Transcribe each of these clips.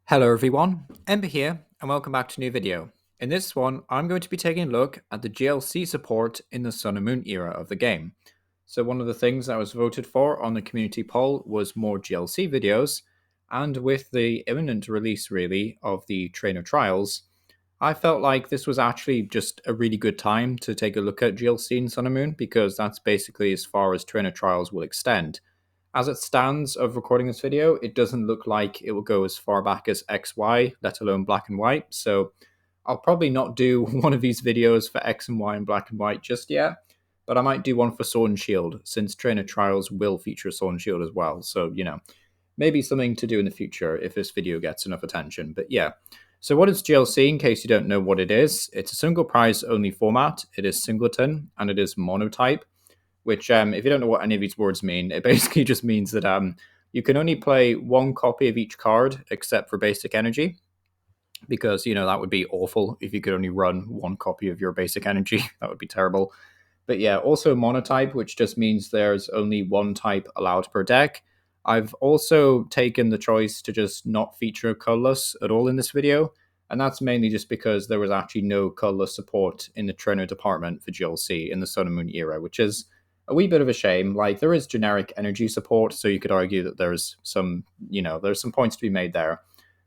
Hello everyone, Ember here, and welcome back to a new video. In this one, I'm going to be taking a look at the GLC support in the Sun and Moon era of the game. So one of the things that was voted for on the community poll was more GLC videos, and with the imminent release really of the trainer trials, I felt like this was actually just a really good time to take a look at GLC in Sun and Moon because that's basically as far as trainer trials will extend. As it stands of recording this video, it doesn't look like it will go as far back as XY, let alone black and white. So I'll probably not do one of these videos for X and Y and black and white just yet, but I might do one for Sword and Shield, since Trainer Trials will feature Sword and Shield as well. So, maybe something to do in the future if this video gets enough attention. But yeah. So what is GLC, in case you don't know what it is? It's a single prize only format. It is singleton, and it is monotype, which, if you don't know what any of these words mean, it basically just means that you can only play one copy of each card except for basic energy, because, that would be awful if you could only run one copy of your basic energy. That would be terrible. But yeah, also monotype, which just means there's only one type allowed per deck. I've also taken the choice to just not feature colorless at all in this video, and that's mainly just because there was actually no colorless support in the trainer department for GLC in the Sun and Moon era, which is a wee bit of a shame. Like, there is generic energy support, so you could argue that there's some points to be made there.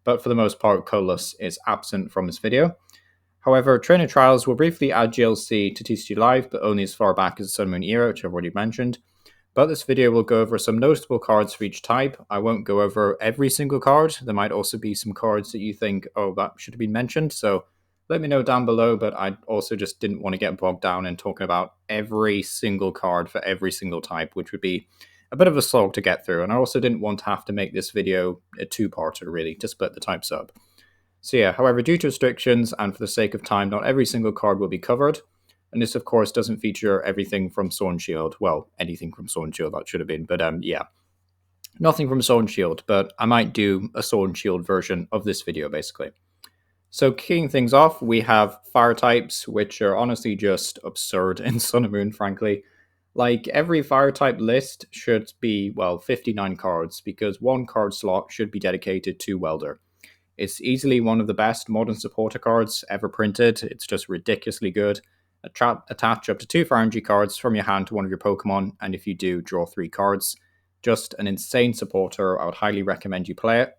But for the most part, colorless is absent from this video. However, trainer trials will briefly add GLC to TCG Live, but only as far back as the Sun and Moon era, which I've already mentioned. But this video will go over some notable cards for each type. I won't go over every single card. There might also be some cards that you think, oh, that should have been mentioned. So let me know down below, but I also just didn't want to get bogged down in talking about every single card for every single type, which would be a bit of a slog to get through. And I also didn't want to have to make this video a two-parter, really, to split the types up. So yeah, however, due to restrictions and for the sake of time, not every single card will be covered. And this, of course, doesn't feature everything from Sword and Shield. Well, anything from Sword and Shield, that should have been. But yeah, nothing from Sword and Shield. But I might do a Sword and Shield version of this video, basically. So kicking things off, we have fire types, which are honestly just absurd in Sun and Moon, frankly. Like, every fire type list should be, well, 59 cards, because one card slot should be dedicated to Welder. It's easily one of the best modern supporter cards ever printed. It's just ridiculously good. Attach up to 2 fire energy cards from your hand to one of your Pokemon, and if you do, draw 3 cards. Just an insane supporter. I would highly recommend you play it.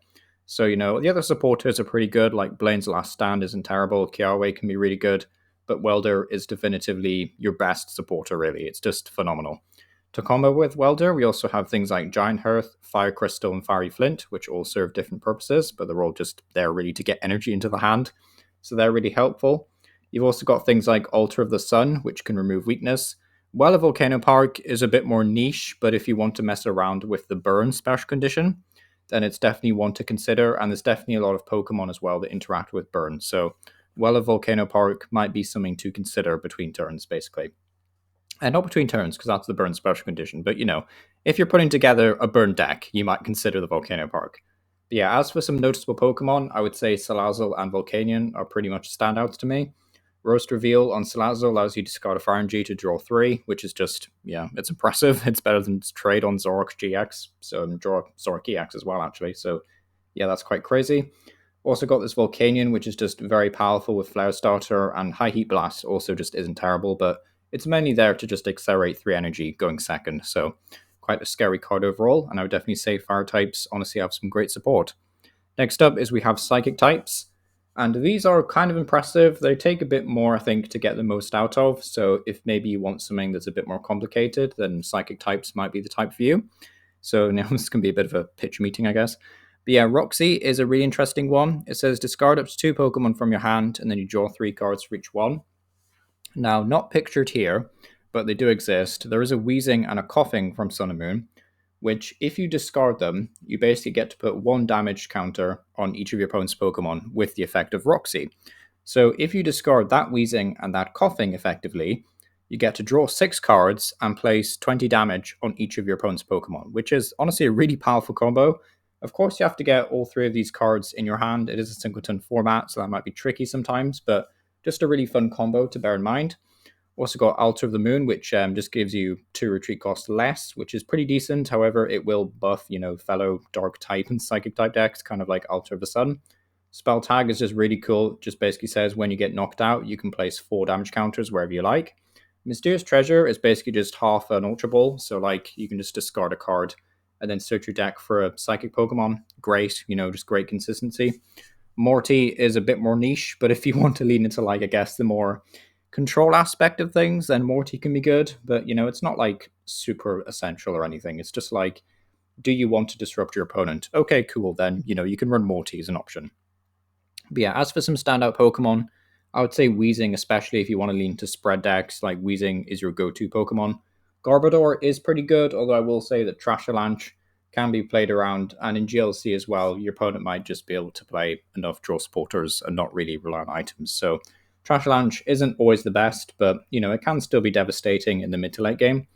So, the other supporters are pretty good, like Blaine's Last Stand isn't terrible, Kiawe can be really good, but Welder is definitively your best supporter, really. It's just phenomenal. To combo with Welder, we also have things like Giant Hearth, Fire Crystal, and Fiery Flint, which all serve different purposes, but they're all just there really to get energy into the hand. So they're really helpful. You've also got things like Altar of the Sun, which can remove weakness. While a Volcano Park is a bit more niche, but if you want to mess around with the burn special condition, then it's definitely one to consider, and there's definitely a lot of Pokemon as well that interact with burn. So while a Volcano Park might be something to consider between turns, basically. And not between turns, because that's the burn special condition. But, if you're putting together a burn deck, you might consider the Volcano Park. But yeah, as for some noticeable Pokemon, I would say Salazzle and Volcanion are pretty much standouts to me. Roast Reveal on Salazzle allows you to discard a Fire Energy to draw 3, which is just, it's impressive. It's better than trade on Zoroark GX, so draw Zoroark EX as well, actually. So yeah, that's quite crazy. Also got this Volcanion, which is just very powerful with Flare Starter, and High Heat Blast also just isn't terrible, but it's mainly there to just accelerate 3 energy going second, so quite a scary card overall, and I would definitely say fire types honestly have some great support. Next up is we have psychic types, and these are kind of impressive. They take a bit more, I think, to get the most out of, so if maybe you want something that's a bit more complicated, then psychic types might be the type for you. So now this can be a bit of a pitch meeting, I guess. But yeah, Roxy is a really interesting one. It says discard up to 2 Pokemon from your hand, and then you draw 3 cards for each one. Now, not pictured here, but they do exist. There is a wheezing and a coughing from Sun and Moon, which, if you discard them, you basically get to put 1 damage counter on each of your opponent's Pokemon with the effect of Roxy. So if you discard that wheezing and that coughing effectively, you get to draw 6 cards and place 20 damage on each of your opponent's Pokemon, which is honestly a really powerful combo. Of course, you have to get all 3 of these cards in your hand. It is a singleton format, so that might be tricky sometimes, but just a really fun combo to bear in mind. Also got Altar of the Moon, which just gives you 2 retreat cost less, which is pretty decent. However, it will buff, fellow Dark type and Psychic type decks, kind of like Altar of the Sun. Spell Tag is just really cool. Just basically says when you get knocked out, you can place 4 damage counters wherever you like. Mysterious Treasure is basically just half an Ultra Ball, so like you can just discard a card and then search your deck for a Psychic Pokemon. Great, just great consistency. Morty is a bit more niche, but if you want to lean into like I guess the more control aspect of things, then Morty can be good. But it's not like super essential or anything. It's just like, do you want to disrupt your opponent? Okay, cool. Then you can run Morty as an option. But yeah, as for some standout Pokemon, I would say Weezing, especially if you want to lean to spread decks. Like Weezing is your go-to Pokemon. Garbodor is pretty good, although I will say that Trashalanche can be played around, and in GLC as well, your opponent might just be able to play enough draw supporters and not really rely on items. So Trashalanche isn't always the best, but it can still be devastating in the mid to late game.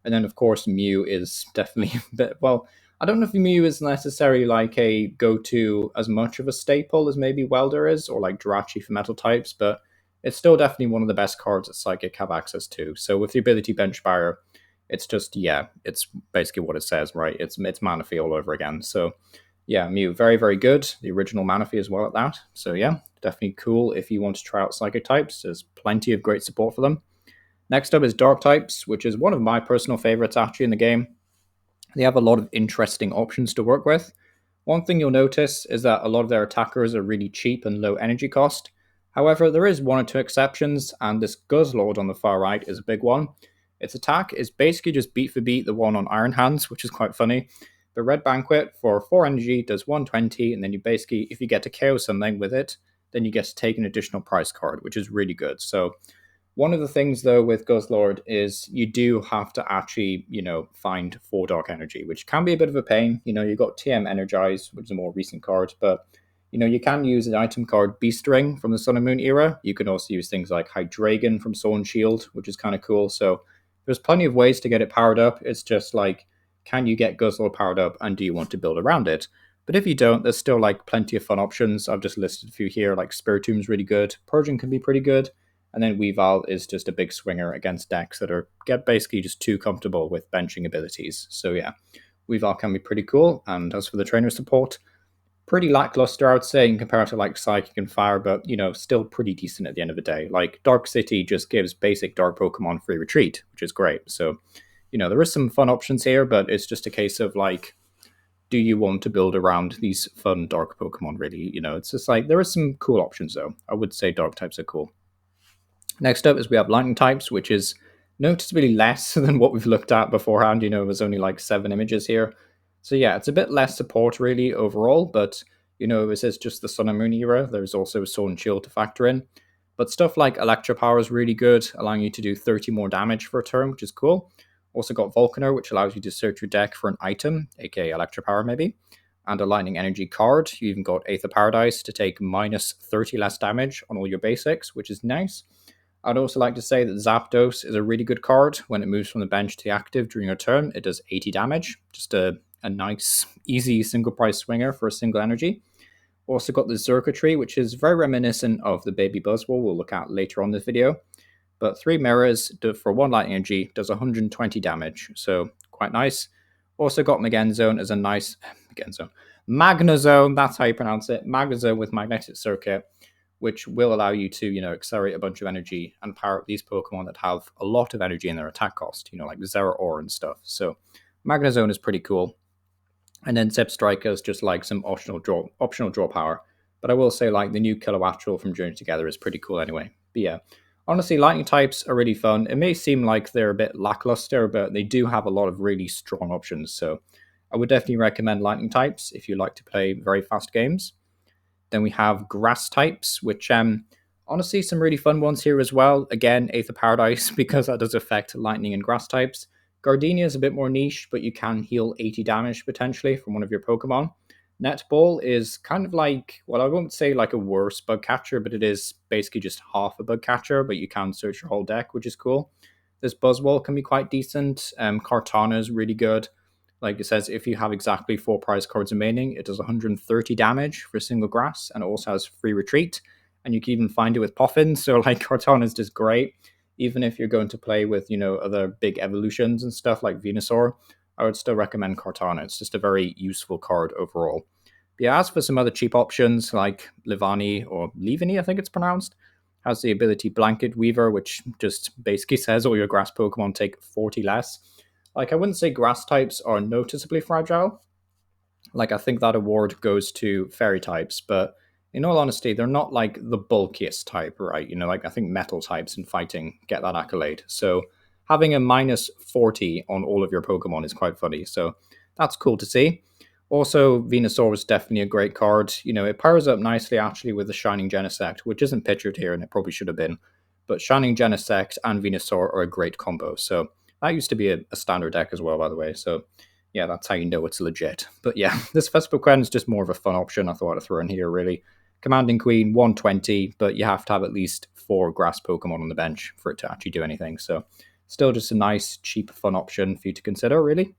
And then of course Mew is definitely a bit, well, I don't know if Mew is necessarily like a go-to as much of a staple as maybe Welder is, or like Jirachi for metal types, but it's still definitely one of the best cards that Psychic have access to. So with the ability Bench Barrier, it's just, it's basically what it says, right? It's Manaphy all over again. So yeah, Mew, very, very good. The original Manaphy as well at that. So yeah, definitely cool if you want to try out Psychic types. There's plenty of great support for them. Next up is Dark types, which is one of my personal favorites actually in the game. They have a lot of interesting options to work with. One thing you'll notice is that a lot of their attackers are really cheap and low energy cost. However, there is one or two exceptions, and this Guzzlord on the far right is a big one. Its attack is basically just beat for beat the one on Iron Hands, which is quite funny. The Red Banquet for 4 energy does 120, and then you basically, if you get to KO something with it, then you get to take an additional price card, which is really good. So one of the things, though, with Guzzlord is you do have to actually, find 4 Dark Energy, which can be a bit of a pain. You've got TM Energize, which is a more recent card, but, you can use an item card Beast Ring from the Sun and Moon era. You can also use things like Hydreigon from Sword and Shield, which is kind of cool. So there's plenty of ways to get it powered up. It's just like, can you get Guzzlord powered up, and do you want to build around it? But if you don't, there's still like plenty of fun options. I've just listed a few here, like Spiritom's really good. Purging can be pretty good. And then Weavile is just a big swinger against decks that get basically just too comfortable with benching abilities. So yeah, Weavile can be pretty cool. And as for the trainer support, pretty lackluster, I would say, in comparison to like Psychic and Fire, but still pretty decent at the end of the day. Like Dark City just gives basic Dark Pokemon free retreat, which is great. So, there is some fun options here, but it's just a case of like, do you want to build around these fun Dark Pokemon really? It's just like, there are some cool options though. I would say Dark types are cool. Next up is we have Lightning types, which is noticeably less than what we've looked at beforehand. There's only like 7 images here. So yeah, it's a bit less support really overall, but this is just the Sun and Moon era. There's also Sword and Shield to factor in. But stuff like Electro Power is really good, allowing you to do 30 more damage for a turn, which is cool. Also got Volcaner, which allows you to search your deck for an item, aka Electro Power maybe, and a Lightning Energy card. You even got Aether Paradise to take minus 30 less damage on all your basics, which is nice. I'd also like to say that Zapdos is a really good card. When it moves from the bench to the active during your turn, it does 80 damage. Just a nice, easy single price swinger for a single energy. Also got the Circuitry, which is very reminiscent of the Baby Buzzwole we'll look at later on this video. But 3 mirrors for 1 lightning energy does 120 damage, so quite nice. Also got Magnezone as a nice Magnezone, that's how you pronounce it. Magnezone with Magnetic Circuit, which will allow you to, accelerate a bunch of energy and power up these Pokemon that have a lot of energy in their attack cost, like Zeraora and stuff. So Magnezone is pretty cool. And then Zip Striker is just like some optional draw power. But I will say, like, the new Kilowattrel from Journey Together is pretty cool anyway. But yeah, honestly, Lightning types are really fun. It may seem like they're a bit lackluster, but they do have a lot of really strong options. So I would definitely recommend Lightning types if you like to play very fast games. Then we have Grass types, which honestly, some really fun ones here as well. Again, Aether Paradise, because that does affect Lightning and Grass types. Gardenia is a bit more niche, but you can heal 80 damage potentially from one of your Pokemon. Netball is kind of like, well, I won't say like a worse bug catcher, but it is basically just half a bug catcher, but you can search your whole deck, which is cool. This Buzzwole can be quite decent. Kartana is really good. Like it says, if you have exactly 4 prize cards remaining, it does 130 damage for a single grass, and it also has free retreat. And you can even find it with Poffin, so like Kartana is just great. even if you're going to play with, other big evolutions and stuff like Venusaur, I would still recommend Cortana. It's just a very useful card overall. But yeah, as for some other cheap options like Livani or Livani, I think it's pronounced, has the ability Blanket Weaver, which just basically says all your grass Pokemon take 40 less. Like, I wouldn't say grass types are noticeably fragile. Like, I think that award goes to fairy types, but in all honesty, they're not like the bulkiest type, right? Like, I think metal types in fighting get that accolade. So having a minus 40 on all of your Pokemon is quite funny. So that's cool to see. Also, Venusaur was definitely a great card. It powers up nicely actually with the Shining Genesect, which isn't pictured here and it probably should have been. But Shining Genesect and Venusaur are a great combo. So that used to be a standard deck as well, by the way. So yeah, that's how you know it's legit. But yeah, this Vespiquen is just more of a fun option I thought I'd throw in here, really. Commanding Queen, 120, but you have to have at least 4 grass Pokemon on the bench for it to actually do anything. So still just a nice, cheap, fun option for you to consider, really.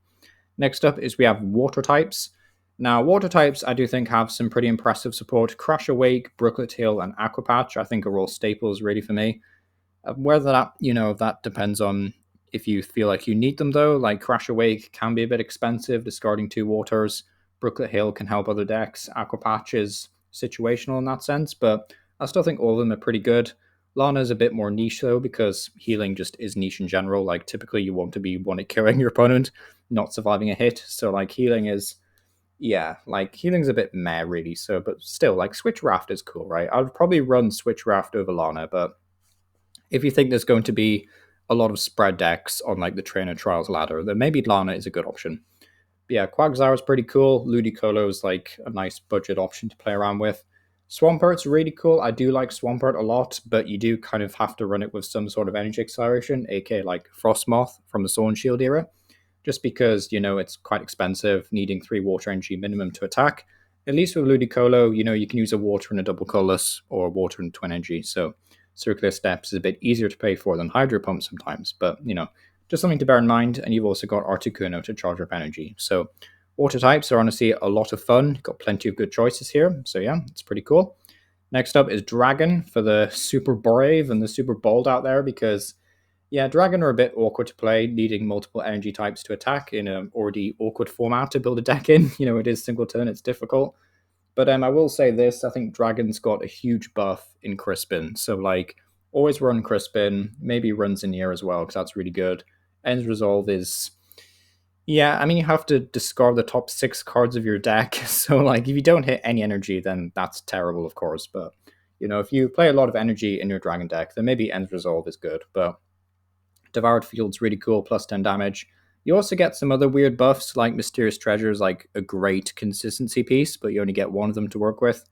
Next up is we have water types. Now, water types I do think have some pretty impressive support. Crash Awake, Brooklet Hill, and Aqua Patch I think are all staples really for me. Whether that depends on if you feel like you need them though. Like Crash Awake can be a bit expensive, discarding 2 waters. Brooklet Hill can help other decks. Aqua Patch is situational in that sense, but I still think all of them are pretty good. Lana is a bit more niche though, because healing just is niche in general. Like typically you want to be one at killing your opponent, not surviving a hit. So like healing is, yeah, like healing's a bit meh really. So, but still, like Switch Raft is cool, right? I would probably run Switch Raft over Lana, but if you think there's going to be a lot of spread decks on like the trainer trials ladder, then maybe Lana is a good option. But yeah, Quagsire is pretty cool. Ludicolo is like a nice budget option to play around with. Swampert's really cool. I do like Swampert a lot, but you do kind of have to run it with some sort of energy acceleration, aka like Frostmoth from the Sword and Shield era, just because, it's quite expensive, needing 3 water energy minimum to attack. At least with Ludicolo, you can use a water and a double colorless or water and twin energy, so Circular Steps is a bit easier to pay for than Hydro Pump sometimes, but, just something to bear in mind. And you've also got Articuno to charge up energy. So water types are honestly a lot of fun. Got plenty of good choices here. So yeah, it's pretty cool. Next up is Dragon for the super brave and the super bold out there, because yeah, Dragon are a bit awkward to play, needing multiple energy types to attack in an already awkward format to build a deck in. It is single turn, it's difficult. But I will say this, I think Dragon's got a huge buff in Crispin. So like always run Crispin, maybe run Zinnier as well, because that's really good. Ends Resolve is, yeah, I mean, you have to discard the top 6 cards of your deck. So like if you don't hit any energy, then that's terrible, of course. But if you play a lot of energy in your Dragon deck, then maybe Ends Resolve is good. But Devoured Field's really cool, plus 10 damage. You also get some other weird buffs, like Mysterious Treasure is like a great consistency piece, but you only get one of them to work with.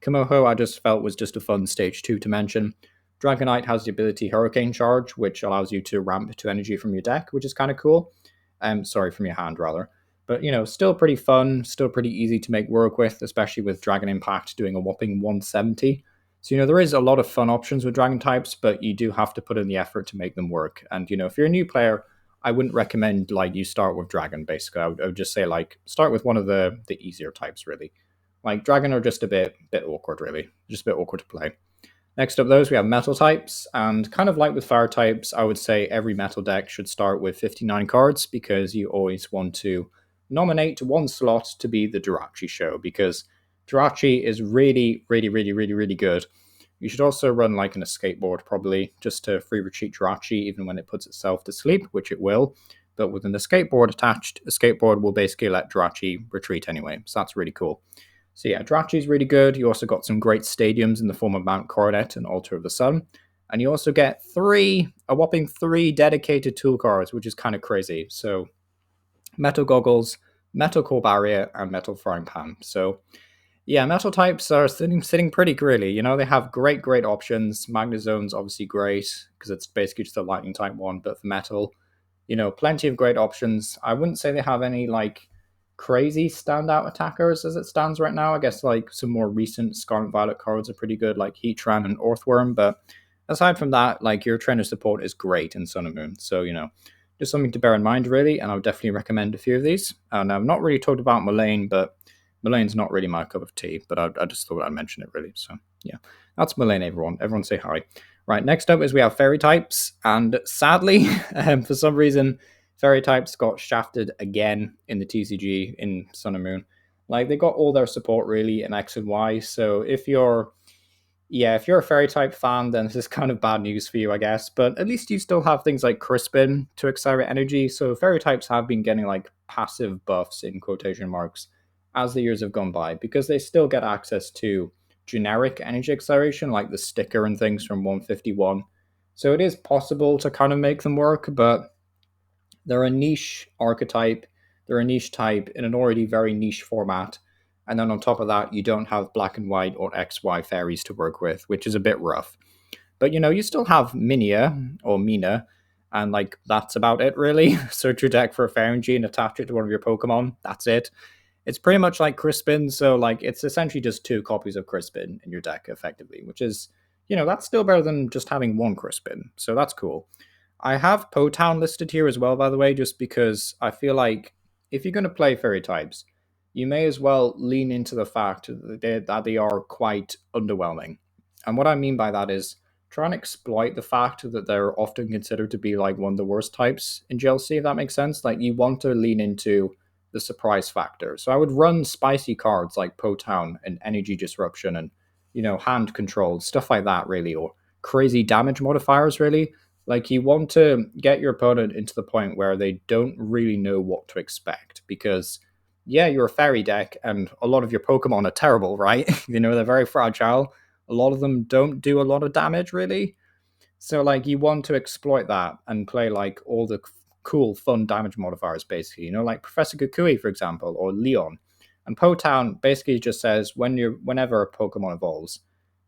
Komoho I just felt was just a fun stage 2 to mention. Dragonite has the ability Hurricane Charge, which allows you to ramp to energy from your deck, which is kind of cool. Sorry, from your hand, rather. But, still pretty fun, still pretty easy to make work with, especially with Dragon Impact doing a whopping 170. So, there is a lot of fun options with Dragon types, but you do have to put in the effort to make them work. And, if you're a new player, I wouldn't recommend, like, you start with Dragon, basically. I would just say, like, start with one of the easier types, really. Like, Dragon are just a bit awkward, really. Just a bit awkward to play. Next up those, we have metal types, and kind of like with fire types, I would say every metal deck should start with 59 cards, because you always want to nominate one slot to be the Jirachi show, because Jirachi is really, really, really, really, really good. You should also run like an escape board, probably, just to free retreat Jirachi, even when it puts itself to sleep, which it will. But with an escape board attached, escape board will basically let Jirachi retreat anyway, so that's really cool. So yeah, Jirachi is really good. You also got some great stadiums in the form of Mount Coronet and Altar of the Sun. And you also get a whopping 3 dedicated tool cards, which is kind of crazy. So Metal Goggles, Metal Core Barrier, and Metal Frying Pan. So yeah, metal types are sitting pretty really. They have great options. Magnezone's obviously great, because it's basically just a lightning type one, but for metal, plenty of great options. I wouldn't say they have any like crazy standout attackers as it stands right now. I guess like some more recent Scarlet Violet cards are pretty good, like Heatran and Earthworm, but aside from that, like your trainer support is great in Sun and Moon. So, just something to bear in mind really, and I would definitely recommend a few of these. And I've not really talked about Mullane, but Mullane's not really my cup of tea, but I just thought I'd mention it really. So yeah, that's Mullane, everyone. Everyone say hi. Right, next up is we have fairy types, and sadly, for some reason, fairy types got shafted again in the TCG in Sun and Moon. Like they got all their support really in X and Y. So if you're a fairy type fan, then this is kind of bad news for you, I guess. But at least you still have things like Crispin to accelerate energy. So fairy types have been getting like passive buffs in quotation marks as the years have gone by because they still get access to generic energy acceleration, like the sticker and things from 151. So it is possible to kind of make them work, but they're a niche archetype, they're a niche type in an already very niche format. And then on top of that, you don't have black and white or XY fairies to work with, which is a bit rough. But you still have Minia or Mina, and like that's about it really. Search your deck for a fairy and attach it to one of your Pokemon. That's it. It's pretty much like Crispin, so like it's essentially just 2 copies of Crispin in your deck effectively, which is, that's still better than just having one Crispin. So that's cool. I have Potown listed here as well, by the way, just because I feel like if you're going to play fairy types, you may as well lean into the fact that they are quite underwhelming. And what I mean by that is try and exploit the fact that they're often considered to be like one of the worst types in GLC, if that makes sense. Like you want to lean into the surprise factor. So I would run spicy cards like Potown and Energy Disruption and, hand controlled, stuff like that, really, or crazy damage modifiers, really. Like you want to get your opponent into the point where they don't really know what to expect because yeah, you're a fairy deck and a lot of your Pokemon are terrible, right? They're very fragile. A lot of them don't do a lot of damage really. So like you want to exploit that and play like all the cool fun damage modifiers basically, like Professor Kukui for example or Leon. And Potown basically just says whenever a Pokemon evolves,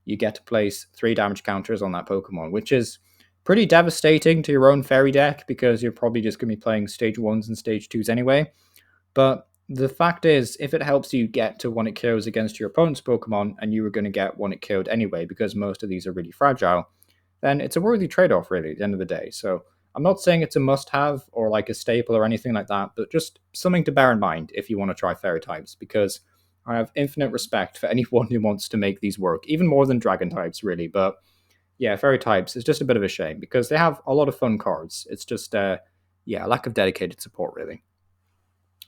you get to place 3 damage counters on that Pokemon, which is pretty devastating to your own fairy deck because you're probably just going to be playing stage 1s and stage 2s anyway. But the fact is, if it helps you get to 1-hit KOs against your opponent's Pokemon and you were going to get 1-hit KO'd anyway because most of these are really fragile, then it's a worthy trade-off really at the end of the day. So I'm not saying it's a must-have or like a staple or anything like that, but just something to bear in mind if you want to try fairy types because I have infinite respect for anyone who wants to make these work, even more than dragon types really. But yeah, fairy types is just a bit of a shame because they have a lot of fun cards. It's just lack of dedicated support really.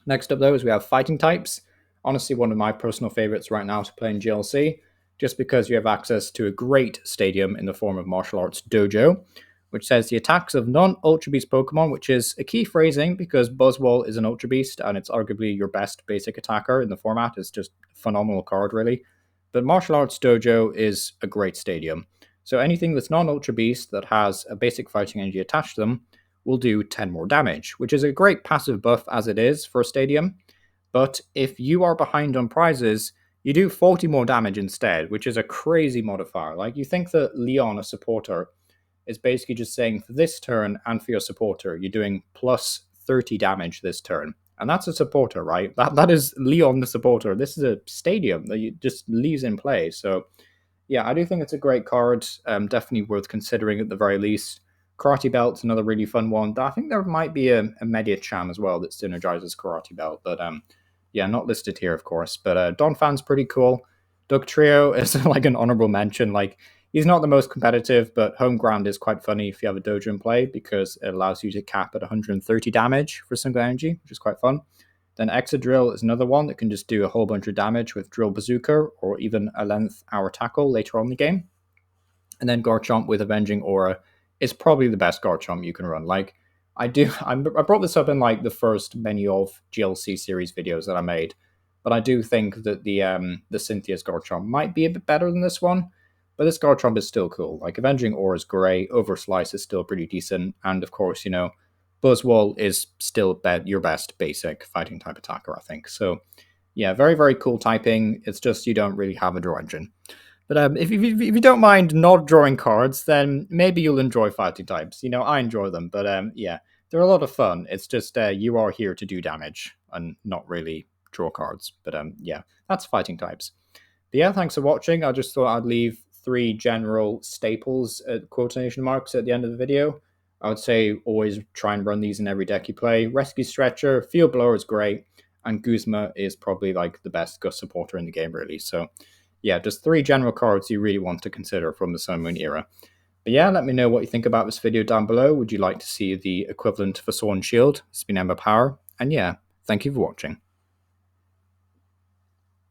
Next up though is we have fighting types. Honestly, one of my personal favorites right now to play in GLC, just because you have access to a great stadium in the form of Martial Arts Dojo, which says the attacks of non-Ultra Beast Pokemon, which is a key phrasing because Buzzwole is an Ultra Beast and it's arguably your best basic attacker in the format. It's just a phenomenal card really. But Martial Arts Dojo is a great stadium. So anything that's non-Ultra Beast that has a basic fighting energy attached to them will do 10 more damage, which is a great passive buff as it is for a stadium. But if you are behind on prizes, you do 40 more damage instead, which is a crazy modifier. Like you think that Leon, a supporter, is basically just saying for this turn and for your supporter, you're doing plus 30 damage this turn. And that's a supporter, right? That is Leon the supporter. This is a stadium that just leaves in play. So yeah, I do think it's a great card. Definitely worth considering at the very least. Karate Belt's another really fun one. I think there might be a Mediacham as well that synergizes Karate Belt, but yeah, not listed here, of course. But Donphan's pretty cool. Doug Trio is like an honorable mention. Like he's not the most competitive, but Home Ground is quite funny if you have a dojo in play because it allows you to cap at 130 damage for single energy, which is quite fun. Then Exadrill is another one that can just do a whole bunch of damage with Drill Bazooka or even a length hour tackle later on in the game. And then Garchomp with Avenging Aura is probably the best Garchomp you can run. Like I brought this up in like the first many of GLC series videos that I made, but I do think that the Cynthia's Garchomp might be a bit better than this one. But this Garchomp is still cool. Like Avenging Aura is great, Overslice is still pretty decent, and of course, Buzzwole is still your best basic fighting type attacker, I think. So yeah, very, very cool typing. It's just you don't really have a draw engine. But if you don't mind not drawing cards, then maybe you'll enjoy fighting types. I enjoy them, but yeah, they're a lot of fun. It's just you are here to do damage and not really draw cards. But yeah, that's fighting types. But yeah, thanks for watching. I just thought I'd leave 3 general staples at quotation marks at the end of the video. I would say always try and run these in every deck you play. Rescue Stretcher, Field Blower is great, and Guzma is probably like the best Gus supporter in the game, really. So yeah, just 3 general cards you really want to consider from the Sun Moon era. But yeah, let me know what you think about this video down below. Would you like to see the equivalent for Sword and Shield, Spin Ember Power? And yeah, thank you for watching.